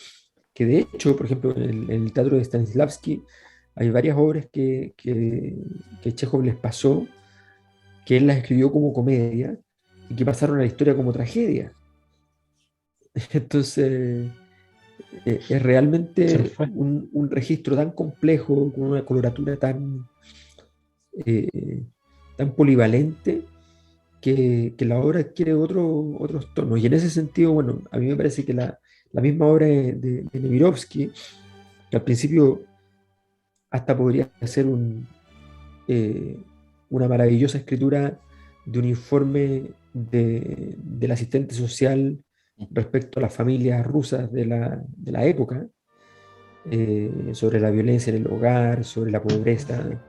G: de hecho, por ejemplo, en el teatro de Stanislavski hay varias obras que Chekhov les pasó, que él las escribió como comedia y que pasaron a la historia como tragedia. Entonces, es
C: Se nos
G: realmente
C: fue.
G: un registro tan complejo, con una coloratura eh, tan polivalente, que la obra adquiere otros tonos. Y en ese sentido, bueno, a mí me parece que la misma obra de Nemirovsky, que al principio hasta podría ser eh, una maravillosa escritura de un informe del asistente social respecto a las familias rusas de la época, sobre la violencia en el hogar, sobre la pobreza,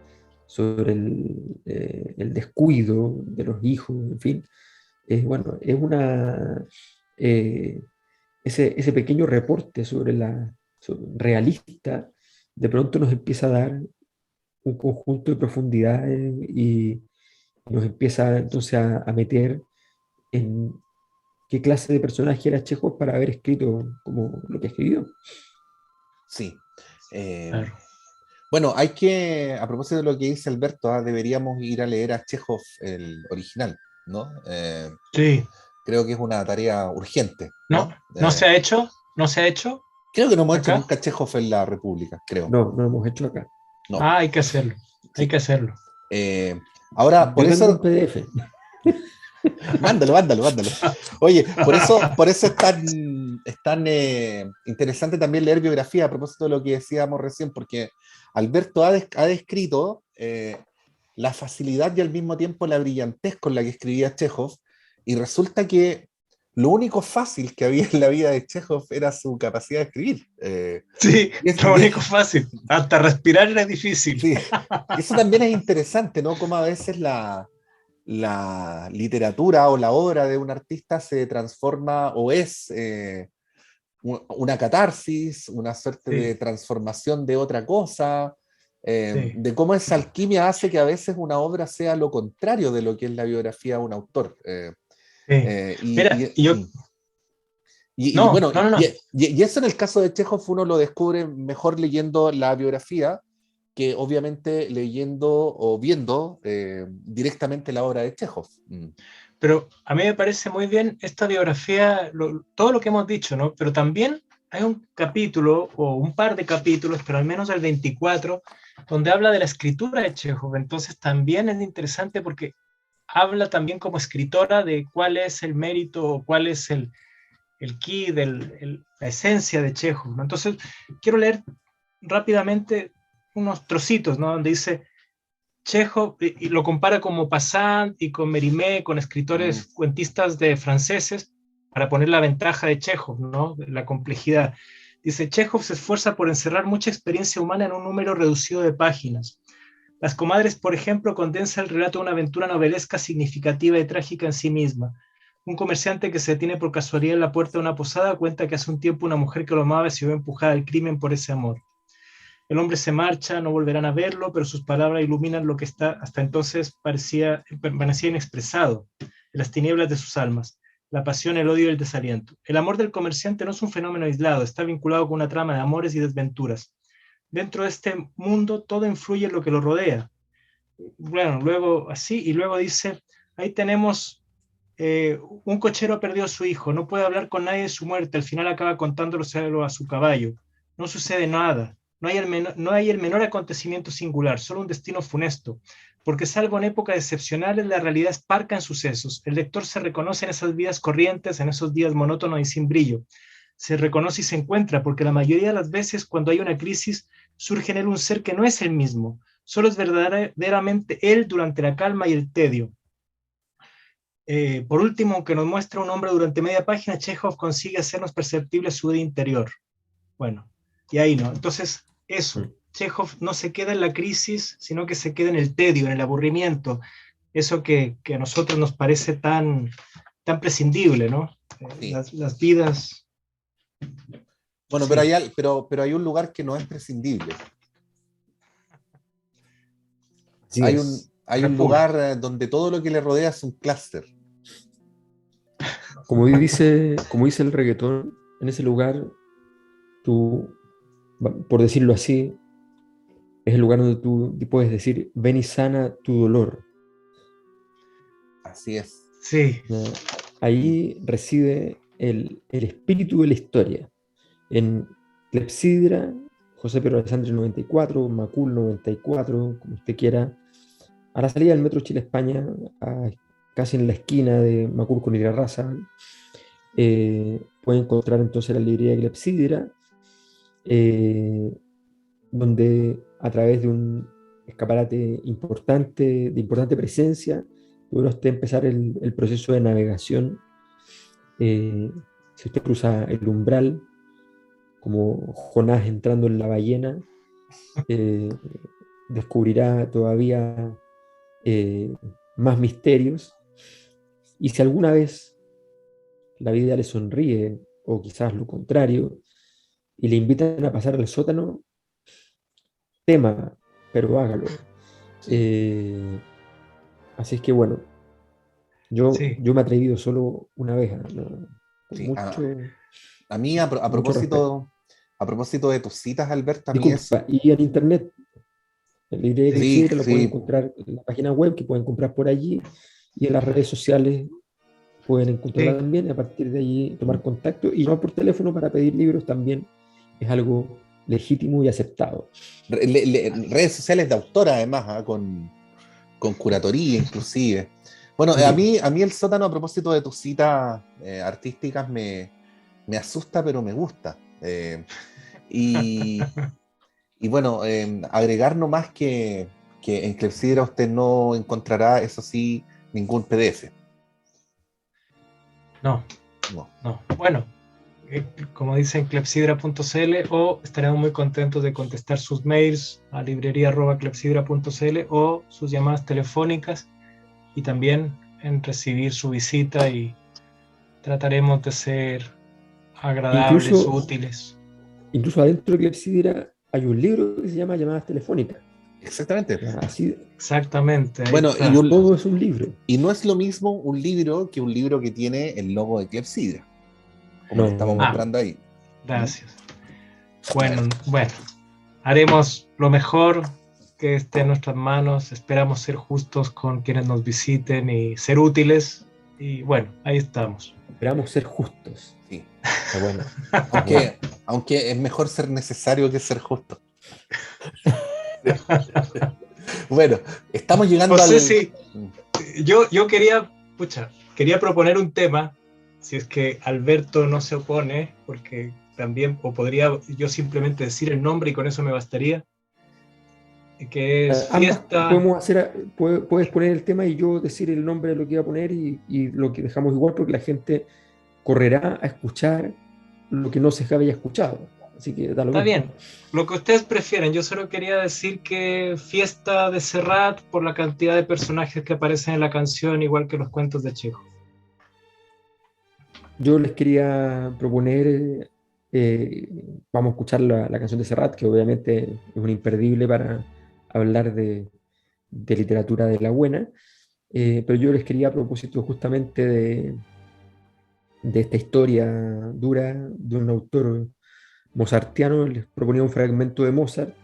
G: sobre el descuido de los hijos, en fin. Bueno, es eh, ese pequeño reporte realista, de pronto nos empieza a dar un conjunto de profundidades y nos empieza entonces a meter en qué clase de personaje era Chekhov para haber escrito como lo que escribió.
E: Sí. Eh,
C: Claro.
E: bueno, hay que, a propósito de lo que dice Alberto, deberíamos ir a leer a Chekhov el original, ¿no?
C: Sí.
E: Creo que es una tarea urgente,
C: No,
E: ¿no?
C: no se ha hecho, no se ha hecho
E: Creo que no hemos hecho
C: acá.
E: nunca Chekhov en la República, creo.
G: No, no lo hemos hecho acá.
E: No,
C: Ah, hay que hacerlo. Hay
E: sí.
C: que hacerlo.
E: Ahora, por
G: Yo tengo un
E: eso,
G: PDF.
E: mándalo. Oye, por eso es tan interesante también leer biografía, a propósito de lo que decíamos recién, porque Alberto ha descrito la facilidad y al mismo tiempo la brillantez con la que escribía Chekhov, y resulta que lo único fácil que había en la vida de Chekhov era su capacidad de escribir.
C: Sí,
E: Y, es-
C: lo
E: y es-
C: único fácil. Hasta respirar era difícil.
E: sí, eso también es interesante, ¿no? Como a veces la literatura o la obra de un artista se transforma o es una catarsis, una suerte de
C: Sí,
E: transformación de otra cosa,
C: sí,
E: de cómo esa alquimia hace que a veces una obra sea lo contrario de lo que es la biografía de un autor.
C: sí.
E: Eh, y,
C: Mira,
E: y-
C: y yo,
E: mm. Y
C: no,
E: bueno,
C: no, no, no.
E: y eso en el caso de Chekhov uno lo descubre mejor leyendo la biografía que obviamente leyendo o viendo directamente la obra de Chekhov.
C: Pero a mí me parece muy bien esta biografía, todo lo que hemos dicho, ¿no? Pero también hay un capítulo o un par de capítulos, pero al menos el 24, donde habla de la escritura de Chekhov. Entonces también es interesante porque habla también como escritora de cuál es el mérito o cuál es ki, la esencia de Chekhov, ¿no? Entonces, quiero leer rápidamente unos trocitos, ¿no? Donde dice Chekhov, y lo compara con Maupassant y con Mérimée, con escritores cuentistas franceses, para poner la ventaja de Chekhov, ¿no? La complejidad. Dice, Chekhov se esfuerza por encerrar mucha experiencia humana en un número reducido de páginas. Las comadres, por ejemplo, condensa el relato de una aventura novelesca significativa y trágica en sí misma. Un comerciante que se detiene por casualidad en la puerta de una posada cuenta que hace un tiempo una mujer que lo amaba se vio empujada al crimen por ese amor. El hombre se marcha, no volverán a verlo, pero sus palabras iluminan lo que hasta entonces permanecía inexpresado en las tinieblas de sus almas. La pasión, el odio y el desaliento. El amor del comerciante no es un fenómeno aislado, está vinculado con una trama de amores y desventuras. Dentro de este mundo todo influye en lo que lo rodea. Bueno, luego así, y luego dice, ahí tenemos un cochero perdió a su hijo, no puede hablar con nadie de su muerte, al final acaba contándolo a su caballo. No sucede nada, no hay el menor acontecimiento singular, solo un destino funesto. Porque salvo en épocas excepcionales, la realidad es parca en sucesos. El lector se reconoce en esas vidas corrientes, en esos días monótonos y sin brillo. Se reconoce y se encuentra, porque la mayoría de las veces cuando hay una crisis, surge en él un ser que no es el mismo. Solo es verdaderamente él durante la calma y el tedio. Por último, aunque nos muestra un hombre durante media página, Chekhov consigue hacernos perceptible su vida interior. Bueno, y ahí no. Entonces, eso. Chekhov no se queda en la crisis, sino que se queda en el tedio, en el aburrimiento, eso que a nosotros nos parece tan prescindible, ¿no?
E: Sí.
C: Las vidas...
E: Bueno,
C: Sí.
E: pero hay un lugar que no es prescindible.
G: Así
E: Hay
G: es.
E: un lugar donde todo lo que le rodea es un clúster.
G: Como dice el reggaetón, en ese lugar, tú, por decirlo así, es el lugar donde tú puedes decir, ven y sana tu dolor.
E: Así es.
C: Sí,
G: ¿No? Ahí reside el espíritu de la historia. En Clepsidra, José Pedro Alessandri 94, Macul 94, como usted quiera, a la salida del Metro Chile-España, casi en la esquina de Macul con Irarrázaval, puede encontrar entonces la librería de Clepsidra, donde a través de un escaparate de importante presencia, puede usted empezar el proceso de navegación. Si usted cruza el umbral, como Jonás entrando en la ballena, descubrirá todavía más misterios. Y si alguna vez la vida le sonríe, o quizás lo contrario, y le invitan a pasar al sótano, tema, pero hágalo. Así es que bueno,
C: sí.
G: yo me he atrevido solo una vez, ¿no? Con
E: Sí,
G: mucho,
E: A mí, a
G: mucho respeto.
E: propósito de tus citas, Alberto, a mí es...
G: Disculpa, y en internet, en la librería de
E: Sí,
G: Clepsidra lo pueden
E: sí,
G: encontrar en la página web, que pueden comprar por allí, y en las redes sociales pueden encontrarla
C: Sí.
G: también, y a partir de allí tomar contacto, y no por teléfono para pedir libros también es algo legítimo y aceptado.
E: redes sociales de autora, además, con curatoría, inclusive. Bueno,
G: Sí.
E: a mí el sótano, a propósito de tus citas artísticas, me asusta, pero me gusta. Y bueno, agregar nomás que en Clepsidra usted no encontrará, eso sí, ningún PDF.
C: No.
E: No.
C: Bueno, como dicen clepsidra.cl, o estaremos muy contentos de contestar sus mails a librería@clepsidra.cl o sus llamadas telefónicas, y también en recibir su visita, y trataremos de ser agradables,
G: Incluso-
C: útiles.
G: Incluso adentro de Clepsidra hay un libro que se llama Llamadas Telefónicas.
E: Exactamente.
G: Así,
C: Exactamente. Ahí
E: Bueno,
C: está.
G: todo es un libro.
E: y no es lo mismo un libro que tiene el logo de Clepsidra, como
G: No.
E: le estamos mostrando ahí.
C: Gracias. Bueno, haremos lo mejor que esté en nuestras manos. Esperamos ser justos con quienes nos visiten y ser útiles. Y bueno, ahí estamos.
G: Esperamos ser justos.
E: Sí.
G: Está bueno.
E: Aunque es mejor ser necesario que ser justo. Bueno, estamos llegando
C: No sé
E: al...
C: si yo quería proponer un tema si es que Alberto no se opone, porque también, o podría yo simplemente decir el nombre y con eso me bastaría, que es fiesta...
G: Podemos hacer, puedes poner el tema y yo decir el nombre de lo que iba a poner y lo que dejamos igual, porque la gente correrá a escuchar lo que no se había escuchado. Así que da lo
C: Está
G: mismo.
C: bien, lo que ustedes prefieren. Yo solo quería decir que Fiesta de Serrat, por la cantidad de personajes que aparecen en la canción, igual que los cuentos de Chekhov.
G: Yo les quería proponer, vamos a escuchar la canción de Serrat, que obviamente es un imperdible para hablar de literatura de la buena, pero yo les quería, a propósito justamente de esta historia dura de un autor mozartiano, les proponía un fragmento de Mozart,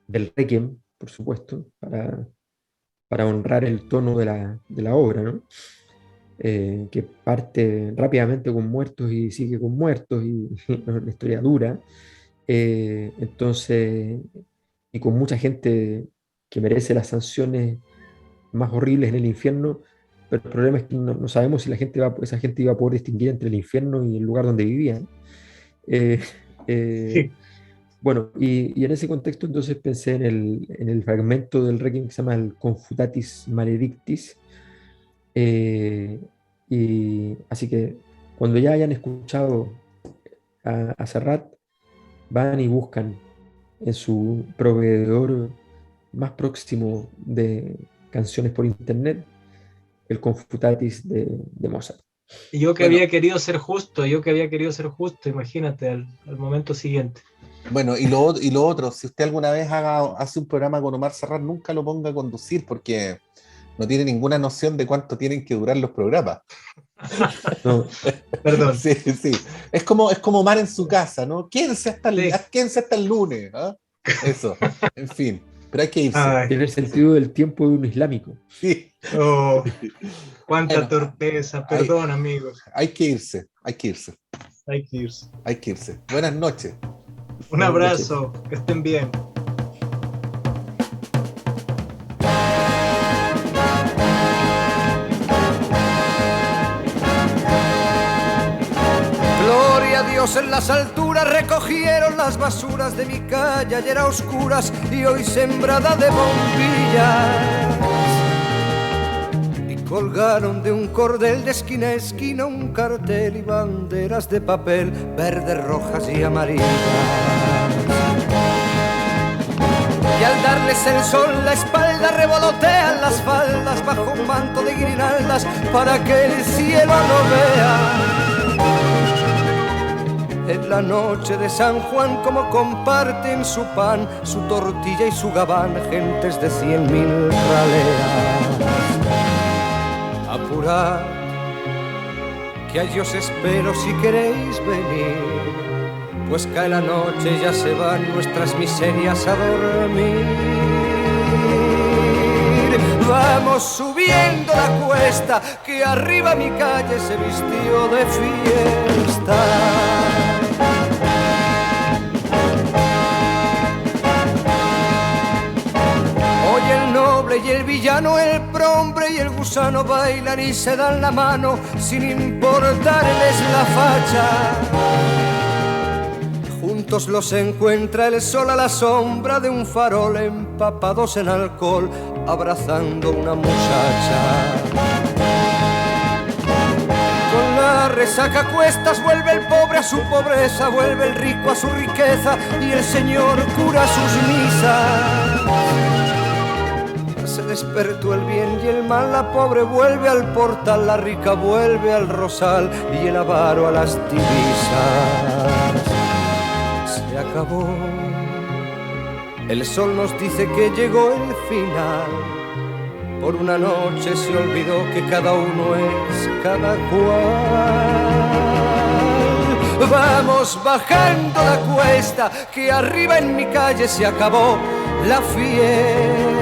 G: del Requiem, por supuesto, para honrar el tono de la obra, ¿no? Que parte rápidamente con muertos y sigue con muertos, y una historia dura. Entonces, y con mucha gente que merece las sanciones más horribles en el infierno, pero el problema es que no sabemos si esa gente iba a poder distinguir entre el infierno y el lugar donde vivían.
C: Sí.
G: Bueno, y en ese contexto entonces pensé en el fragmento del Requiem que se llama el Confutatis Maledictis. Y así que cuando ya hayan escuchado a Serrat, van y buscan en su proveedor más próximo de canciones por internet el Confutatis de Mozart.
C: Y yo que había querido ser justo, imagínate, al momento siguiente.
E: Bueno, y lo otro, si usted alguna vez hace un programa con Omar Serrat, nunca lo ponga a conducir, porque no tiene ninguna noción de cuánto tienen que durar los programas.
G: No.
C: Perdón.
E: Sí. Es como Omar en su casa, ¿no? Quédense hasta el lunes, ¿eh? Eso, en fin. Pero hay que irse.
G: Tiene el sentido del tiempo de un islámico.
E: Sí.
C: Oh, cuánta torpeza, perdón, amigos.
E: Hay que irse.
C: Hay que irse.
E: Buenas noches.
C: Un abrazo, que estén bien.
F: Gloria a Dios en las alturas, recogieron las basuras de mi calle, ayer a oscuras y hoy sembrada de bombillas. Y colgaron de un cordel de esquina a esquina un cartel y banderas de papel, verdes, rojas y amarillas. Y al darles el sol la espalda revolotean las faldas bajo un manto de guirnaldas para que el cielo no vea. En la noche de San Juan como comparten su pan, su tortilla y su gabán gentes de 100.000 raleas. Apurad, que allí os espero si queréis venir, pues cae la noche y ya se van nuestras miserias a dormir. Vamos subiendo la cuesta, que arriba mi calle se vistió de fiesta. Hoy el noble y el villano, el prohombre y el gusano bailan y se dan la mano sin importarles la facha. Juntos los encuentra el sol a la sombra de un farol, empapados en alcohol, abrazando una muchacha. Con la resaca a cuestas vuelve el pobre a su pobreza, vuelve el rico a su riqueza y el Señor cura sus misas. Se despertó el bien y el mal, la pobre vuelve al portal, la rica vuelve al rosal y el avaro a las divisas. Se acabó, el sol nos dice que llegó el final. Por una noche se olvidó que cada uno es cada cual. Vamos bajando la cuesta, que arriba en mi calle se acabó la fiesta.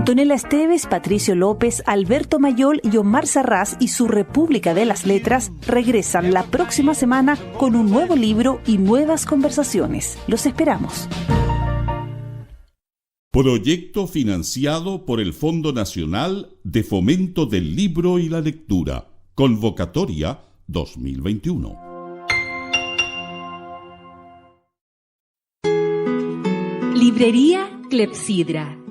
B: Antonella Esteves, Patricio López, Alberto Mayol y Omar Sarraz y su República de las Letras regresan la próxima semana con un nuevo libro y nuevas conversaciones. Los esperamos.
A: Proyecto financiado por el Fondo Nacional de Fomento del Libro y la Lectura. Convocatoria 2021.
H: Librería Clepsidra.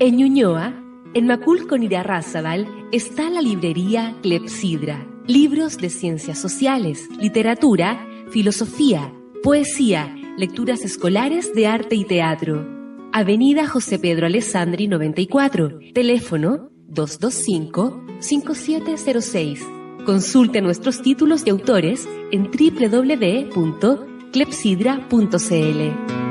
H: En Ñuñoa, en Macul con Irarrázaval, está la librería Clepsidra. Libros de ciencias sociales, literatura, filosofía, poesía, lecturas escolares de arte y teatro. Avenida José Pedro Alessandri 94, teléfono 225-5706. Consulte nuestros títulos y autores en www.clepsidra.cl.